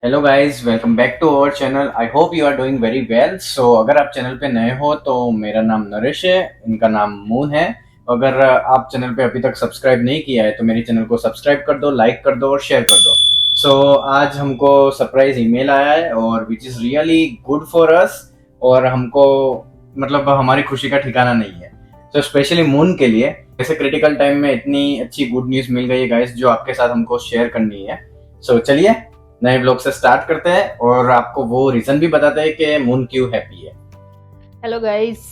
Hello guys, welcome back to our channel. I hope you are doing very well. So अगर आप channel पे नए हो तो मेरा नाम नरेश है, इनका नाम मून है। अगर आप चैनल पे अभी तक सब्सक्राइब नहीं किया है तो मेरे चैनल को सब्सक्राइब कर दो, लाइक कर दो और शेयर कर दो। आज हमको सरप्राइज ईमेल आया है और which is really good for us. और हमको मतलब हमारी खुशी का ठिकाना नहीं है। स्पेशली मून के लिए ऐसे क्रिटिकल टाइम में इतनी अच्छी गुड न्यूज़ मिल गई है गाइस, जो आपके साथ हमको शेयर करनी है। चलिए नए ब्लॉग से स्टार्ट करते हैं और आपको वो रीजन भी बताते हैं कि मून क्यों हैप्पी है। Hello guys,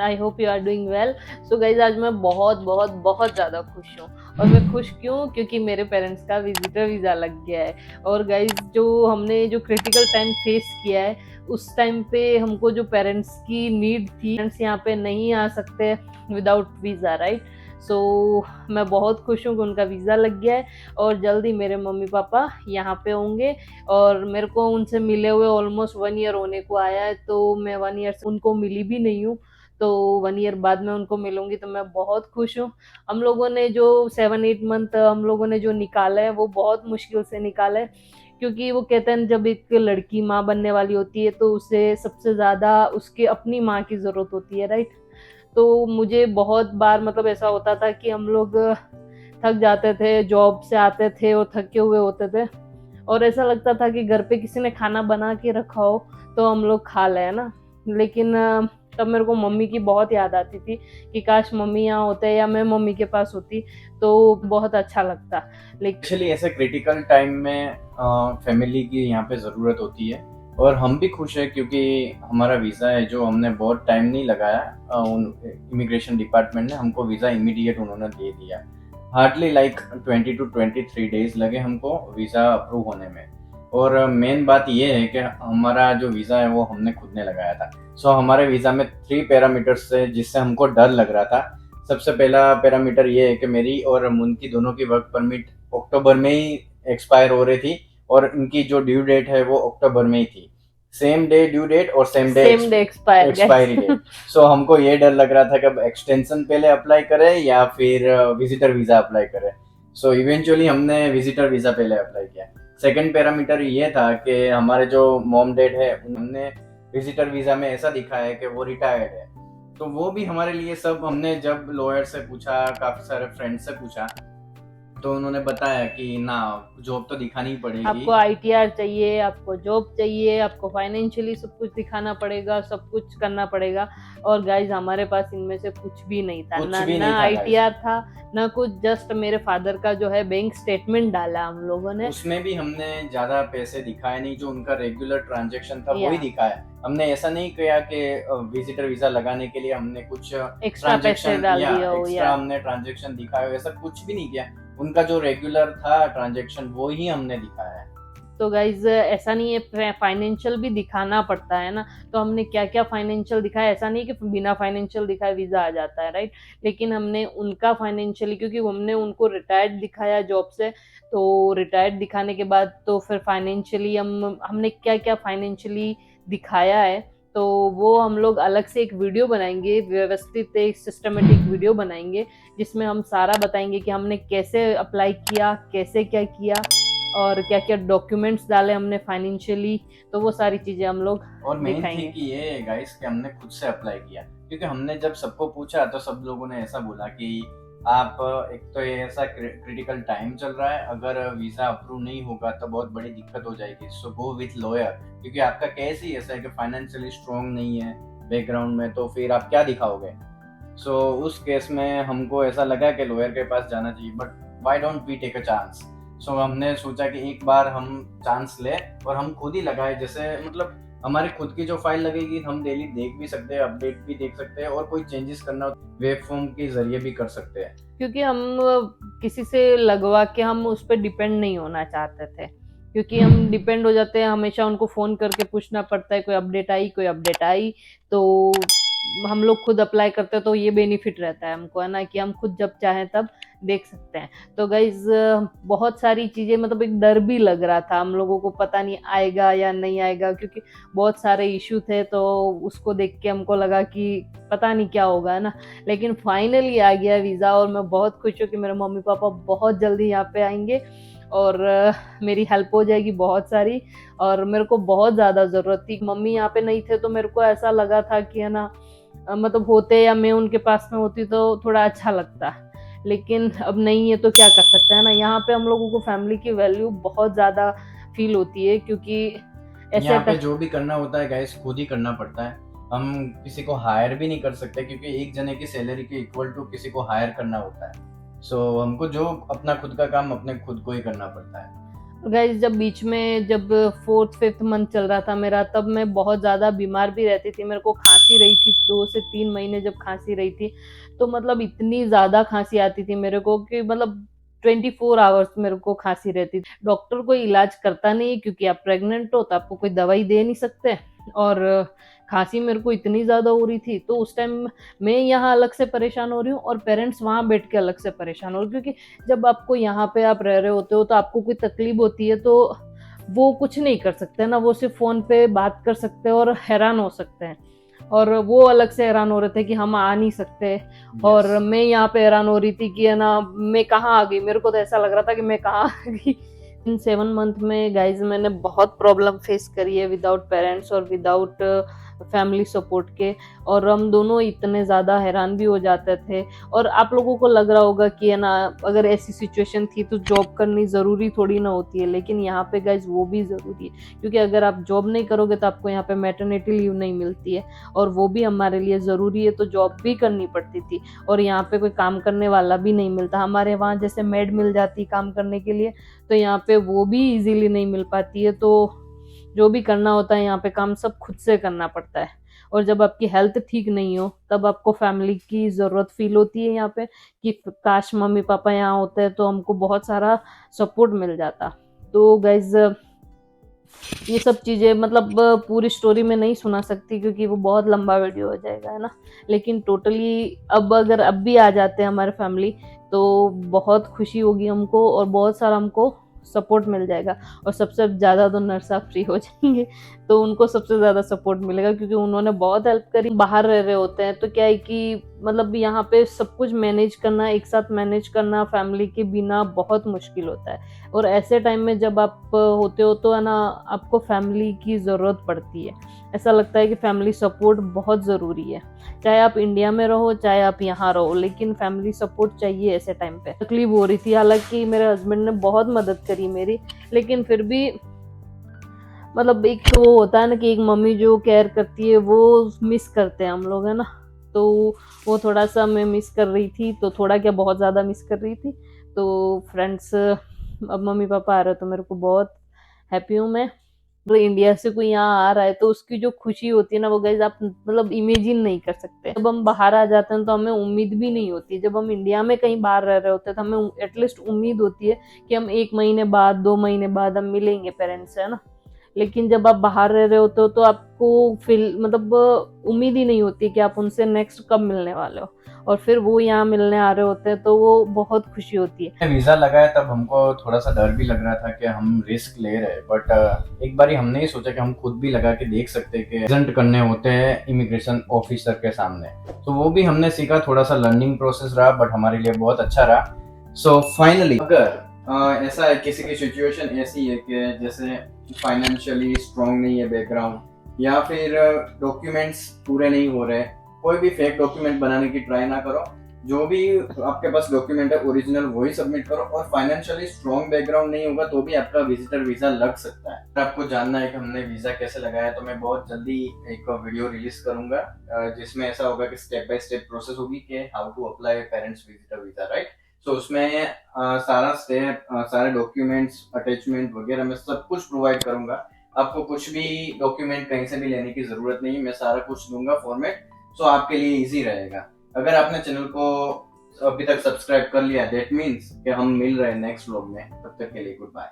I hope you are doing well. So guys, आज मैं बहुत बहुत बहुत ज़्यादा खुश हूँ। और मैं खुश क्यों? क्योंकि मेरे पेरेंट्स का विजिटर वीज़ा लग गया है। और गाइस, जो हमने जो क्रिटिकल टाइम फेस किया है, उस टाइम पे हमको जो पेरेंट्स की नीड थी, पेरेंट्स यहाँ पे नहीं आ सकते विदाउट वीज़ा, राइट। सो मैं बहुत खुश हूँ कि उनका वीज़ा लग गया है और जल्दी मेरे मम्मी पापा यहाँ पे होंगे। और मेरे को उनसे मिले हुए ऑलमोस्ट 1 ईयर होने को आया है, तो मैं 1 ईयर से उनको मिली भी नहीं हूँ। तो 1 ईयर बाद मैं उनको मिलूंगी, तो मैं बहुत खुश हूँ। हम लोगों ने जो 7-8 मंथ हम लोगों ने जो निकाला है, वो बहुत मुश्किल से निकाला है। क्योंकि वो कहते हैं जब एक लड़की माँ बनने वाली होती है तो उसे सबसे ज़्यादा उसके अपनी माँ की ज़रूरत होती है, राइट। तो मुझे बहुत बार मतलब ऐसा होता था कि हम लोग थक जाते थे, जॉब से आते थे और थके हुए होते थे, और ऐसा लगता था कि घर पे किसी ने खाना बना के रखा हो तो हम लोग खा लें, है ना। लेकिन तब मेरे को मम्मी की बहुत याद आती थी कि काश मम्मी यहाँ होते या मैं मम्मी के पास होती, तो बहुत अच्छा लगता। लेकिन एक्चुअली ऐसे क्रिटिकल टाइम में फैमिली की यहाँ पे ज़रूरत होती है। और हम भी खुश हैं क्योंकि हमारा वीज़ा है जो हमने बहुत टाइम नहीं लगाया। उन इमिग्रेशन डिपार्टमेंट ने हमको वीज़ा इमीडिएट उन्होंने दे दिया। हार्डली लाइक 20 to 23 डेज लगे हमको वीज़ा अप्रूव होने में। और मेन बात ये है कि हमारा जो वीज़ा है वो हमने खुद ने लगाया था। हमारे वीज़ा में 3 पैरामीटर्स थे जिससे हमको डर लग रहा था। सबसे पहला पैरामीटर ये है कि मेरी और मुन की दोनों की वर्क परमिट अक्टूबर में ही एक्सपायर हो रही थी और इनकी जो ड्यू डेट है वो अक्टूबर में ही थी। सेम डे ड्यू डेट और same day same day expire gas. Expiry date. हमको ये डर लग रहा था कि अब एक्सटेंशन पहले अप्लाई करें या फिर विजिटर वीज़ा अप्लाई करें। इवेंचुअली हमने विजिटर वीज़ा पहले अप्लाई किया। सेकंड पैरामीटर ये था कि हमारे जो मॉम डैड है उन्होंने विजिटर वीज़ा में ऐसा दिखाया है कि वो रिटायर्ड है। तो वो भी हमारे लिए सब हमने जब लॉयर से पूछा, काफ़ी सारे फ्रेंड से पूछा, तो उन्होंने बताया कि ना, जॉब तो दिखानी पड़ेगी। आपको आईटीआर चाहिए, आपको जॉब चाहिए, आपको फाइनेंशियली सब कुछ दिखाना पड़ेगा, सब कुछ करना पड़ेगा। और गाइज, हमारे पास इनमें से कुछ भी नहीं था, कुछ ना भी ना नहीं था गाइस। आईटीआर था, ना कुछ। जस्ट मेरे फादर का जो है बैंक स्टेटमेंट डाला हम लोगों ने। उसमें भी हमने ज़्यादा पैसे दिखाए नहीं, जो उनका रेगुलर ट्रांजैक्शन था या वही दिखाया। हमने ऐसा नहीं किया कि विजिटर वीज़ा लगाने के लिए हमने कुछ एक्स्ट्रा पैसे ट्रांजैक्शन डाल या दिया हो, एक्स्ट्रा या हमने ट्रांजैक्शन दिखाया हो, ऐसा कुछ भी नहीं किया। उनका जो रेगुलर था ट्रांजैक्शन वो ही हमने दिखाया है। तो गाइज, ऐसा नहीं है, फाइनेंशियल भी दिखाना पड़ता है ना। तो हमने क्या क्या फाइनेंशियल दिखाया, ऐसा नहीं कि बिना फाइनेंशियल दिखाए वीजा आ जाता है, राइट। लेकिन हमने उनका फाइनेंशियली, क्योंकि हमने उनको रिटायर्ड दिखाया जॉब से, तो रिटायर्ड दिखाने के बाद तो फिर फाइनेंशियली हमने क्या क्या फाइनेंशियली दिखाया है, तो वो हम लोग अलग से एक वीडियो बनाएंगे, व्यवस्थित एक सिस्टमेटिक वीडियो बनाएंगे, जिसमें हम सारा बताएंगे कि हमने कैसे अप्लाई किया, कैसे क्या किया, और क्या क्या डॉक्यूमेंट्स डाले हमने फाइनेंशियली। तो वो सारी चीजें हम लोग और मेन थी दिखाएंगे। कि ये है गाइस कि हमने खुद से अप्लाई किया। क्योंकि हमने जब सबको पूछा तो सब लोगों ने ऐसा बोला कि आप, एक तो ये ऐसा क्रिटिकल टाइम चल रहा है, अगर वीज़ा अप्रूव नहीं होगा तो बहुत बड़ी दिक्कत हो जाएगी। Go with lawyer. क्योंकि आपका केस ही ऐसा है कि फाइनेंशियली स्ट्रांग नहीं है बैकग्राउंड में, तो फिर आप क्या दिखाओगे। उस केस में हमको ऐसा लगा कि लॉयर के पास जाना चाहिए, but why don't we take a chance. हमने सोचा कि एक बार हम चांस ले और हम खुद ही लगाए। जैसे मतलब हमारी खुद की जो फाइल लगेगी हम डेली देख भी सकते हैं, अपडेट भी देख सकते हैं, और कोई चेंजेस करना हो वेब फॉर्म के जरिए भी कर सकते हैं। क्योंकि हम किसी से लगवा के हम उस पर डिपेंड नहीं होना चाहते थे। क्योंकि हम डिपेंड हो जाते हैं, हमेशा उनको फोन करके पूछना पड़ता है, कोई अपडेट आई, कोई अपडेट आई। तो हम लोग खुद अप्लाई करते हैं, तो ये बेनिफिट रहता है हमको, है ना, कि हम खुद जब चाहें तब देख सकते हैं। तो गाइज, बहुत सारी चीजें, मतलब एक डर भी लग रहा था हम लोगों को, पता नहीं आएगा या नहीं आएगा, क्योंकि बहुत सारे इशू थे। तो उसको देख के हमको लगा कि पता नहीं क्या होगा, है ना। लेकिन फाइनली आ गया वीज़ा, और मैं बहुत खुश हूँ कि मेरे मम्मी पापा बहुत जल्दी यहाँ पे आएंगे। और मेरी हेल्प हो जाएगी बहुत सारी। और मेरे को बहुत ज़्यादा ज़रूरत थी, मम्मी यहाँ पे नहीं थे तो मेरे को ऐसा लगा था कि है ना मतलब होते या मैं उनके पास में होती तो थोड़ा अच्छा लगता, लेकिन अब नहीं है तो क्या कर सकते हैं ना। यहाँ पे हम लोगों को फैमिली की वैल्यू बहुत ज़्यादा फील होती है, क्योंकि ऐसे यहाँ पे जो भी करना होता है गाइस खुद ही करना पड़ता है। हम किसी को हायर भी नहीं कर सकते क्योंकि एक जने की सैलरी के इक्वल टू किसी को हायर करना होता है। सो हमको जो अपना खुद का काम अपने खुद को ही करना पड़ता है। गाइस जब बीच में जब 4th-5th मंथ चल रहा था मेरा, तब मैं बहुत ज़्यादा बीमार भी रहती थी, मेरे को खांसी रही थी 2 से 3 महीने जब खांसी रही थी, तो मतलब इतनी ज़्यादा खांसी आती थी मेरे को कि मतलब 24 आवर्स मेरे को खांसी रहती थी। डॉक्टर कोई इलाज करता नहीं है क्योंकि आप प्रेग्नेंट हो तो आपको कोई दवाई दे नहीं सकते, और खांसी मेरे को इतनी ज़्यादा हो रही थी तो उस टाइम मैं यहाँ अलग से परेशान हो रही हूँ और पेरेंट्स वहाँ बैठ के अलग से परेशान हो रहे, क्योंकि जब आपको यहाँ पे आप रह रहे होते हो तो आपको कोई तकलीफ होती है तो वो कुछ नहीं कर सकते ना, वो सिर्फ फोन पे बात कर सकते हैं और हैरान हो सकते हैं, और वो अलग से हैरान हो रहे थे कि हम आ नहीं सकते। और मैं यहाँ पे हैरान हो रही थी कि है ना मैं कहाँ आ गई, मेरे को तो ऐसा लग रहा था कि मैं कहाँ आ गई। इन 7 मंथ में गाइज मैंने बहुत प्रॉब्लम फेस करी है विदाउट पेरेंट्स और विदाउट फैमिली सपोर्ट के, और हम दोनों इतने ज़्यादा हैरान भी हो जाते थे। और आप लोगों को लग रहा होगा कि है ना अगर ऐसी सिचुएशन थी तो जॉब करनी ज़रूरी थोड़ी ना होती है, लेकिन यहाँ पे गाइज वो भी ज़रूरी है, क्योंकि अगर आप जॉब नहीं करोगे तो आपको यहाँ पे मैटरनिटी लीव नहीं मिलती है, और वो भी हमारे लिए ज़रूरी है, तो जॉब भी करनी पड़ती थी। और यहाँ पे कोई काम करने वाला भी नहीं मिलता, हमारे वहाँ जैसे मेड मिल जाती काम करने के लिए, तो यहाँ पे वो भी इजीली नहीं मिल पाती है। तो जो भी करना होता है यहाँ पे काम सब खुद से करना पड़ता है। और जब आपकी हेल्थ ठीक नहीं हो तब आपको फैमिली की ज़रूरत फील होती है यहाँ पे, कि काश मम्मी पापा यहाँ होते हैं तो हमको बहुत सारा सपोर्ट मिल जाता। तो गाइज ये सब चीज़ें मतलब पूरी स्टोरी में नहीं सुना सकती क्योंकि वो बहुत लंबा वीडियो हो जाएगा, है ना। लेकिन टोटली अब अगर अब भी आ जाते हैं हमारे फैमिली तो बहुत खुशी होगी हमको, और बहुत सारा हमको सपोर्ट मिल जाएगा। और सबसे ज़्यादा तो नरसा फ्री हो जाएंगे, तो उनको सबसे ज़्यादा सपोर्ट मिलेगा क्योंकि उन्होंने बहुत हेल्प करी। बाहर रह रहे होते हैं तो क्या है कि मतलब यहाँ पे सब कुछ मैनेज करना, एक साथ मैनेज करना फैमिली के बिना बहुत मुश्किल होता है। और ऐसे टाइम में जब आप होते हो तो है ना आपको फैमिली की ज़रूरत पड़ती है, ऐसा लगता है कि फैमिली सपोर्ट बहुत ज़रूरी है। चाहे आप इंडिया में रहो चाहे आप यहाँ रहो, लेकिन फैमिली सपोर्ट चाहिए ऐसे टाइम पे। तकलीफ हो रही थी, हालांकि मेरे हस्बैंड ने बहुत मदद करी मेरी, लेकिन फिर भी मतलब एक तो वो होता है ना कि एक मम्मी जो केयर करती है वो मिस करते हैं हम लोग, है ना। तो वो थोड़ा सा मैं मिस कर रही थी, तो थोड़ा क्या बहुत ज़्यादा मिस कर रही थी। तो फ्रेंड्स अब मम्मी पापा आ रहे तो मेरे को बहुत हैप्पी हूँ मैं। तो इंडिया से कोई यहाँ आ रहा है तो उसकी जो खुशी होती है ना वो गाइस आप मतलब इमेजिन नहीं कर सकते। जब हम बाहर आ जाते हैं तो हमें उम्मीद भी नहीं होती, जब हम इंडिया में कहीं बाहर रह रहे होते हैं तो हमें एटलीस्ट उम्मीद होती है कि हम 1 महीने बाद 2 महीने बाद हम मिलेंगे पेरेंट्स से, है ना। लेकिन जब आप बाहर रह रहे होते हो तो आपको फील मतलब उम्मीद ही नहीं होती कि आप उनसे नेक्स्ट कब मिलने वाले हो, और फिर वो यहाँ मिलने आ रहे होते हैं तो वो बहुत खुशी होती है। वीजा लगा है तब हमको थोड़ा सा डर भी लग रहा था कि हम रिस्क ले रहे हैं, बट एक बारी हमने ही सोचा कि हम खुद भी लगा के देख सकते हैं कि प्रेजेंट करने होते हैं इमिग्रेशन ऑफिसर के सामने। तो वो भी हमने सीखा, थोड़ा सा लर्निंग प्रोसेस रहा बट हमारे लिए बहुत अच्छा रहा। सो फाइनली अगर ऐसा है किसी की सिचुएशन ऐसी है कि जैसे फाइनेंशियली स्ट्रांग नहीं है बैकग्राउंड, या फिर डॉक्यूमेंट्स पूरे नहीं हो रहे, कोई भी फेक डॉक्यूमेंट बनाने की ट्राई ना करो। जो भी आपके पास डॉक्यूमेंट है ओरिजिनल वही सबमिट करो, और फाइनेंशियली स्ट्रॉन्ग बैकग्राउंड नहीं होगा तो भी आपका विजिटर वीजा लग सकता है। अगर आपको जानना है कि हमने वीजा कैसे लगाया तो मैं बहुत जल्दी एक वीडियो रिलीज करूंगा जिसमें ऐसा होगा कि स्टेप बाय स्टेप प्रोसेस होगी कि how to apply parents visitor visa, right. So उसमें सारा स्टेप, सारे डॉक्यूमेंट्स, अटैचमेंट वगैरह मैं सब कुछ प्रोवाइड करूंगा। आपको कुछ भी डॉक्यूमेंट कहीं से भी लेने की जरूरत नहीं, मैं सारा कुछ दूंगा फॉर्मेट, सो आपके लिए इजी रहेगा। अगर आपने चैनल को अभी तक सब्सक्राइब कर लिया दैट मीन्स कि हम मिल रहे हैं नेक्स्ट व्लॉग में। तब तक के लिए गुड बाय।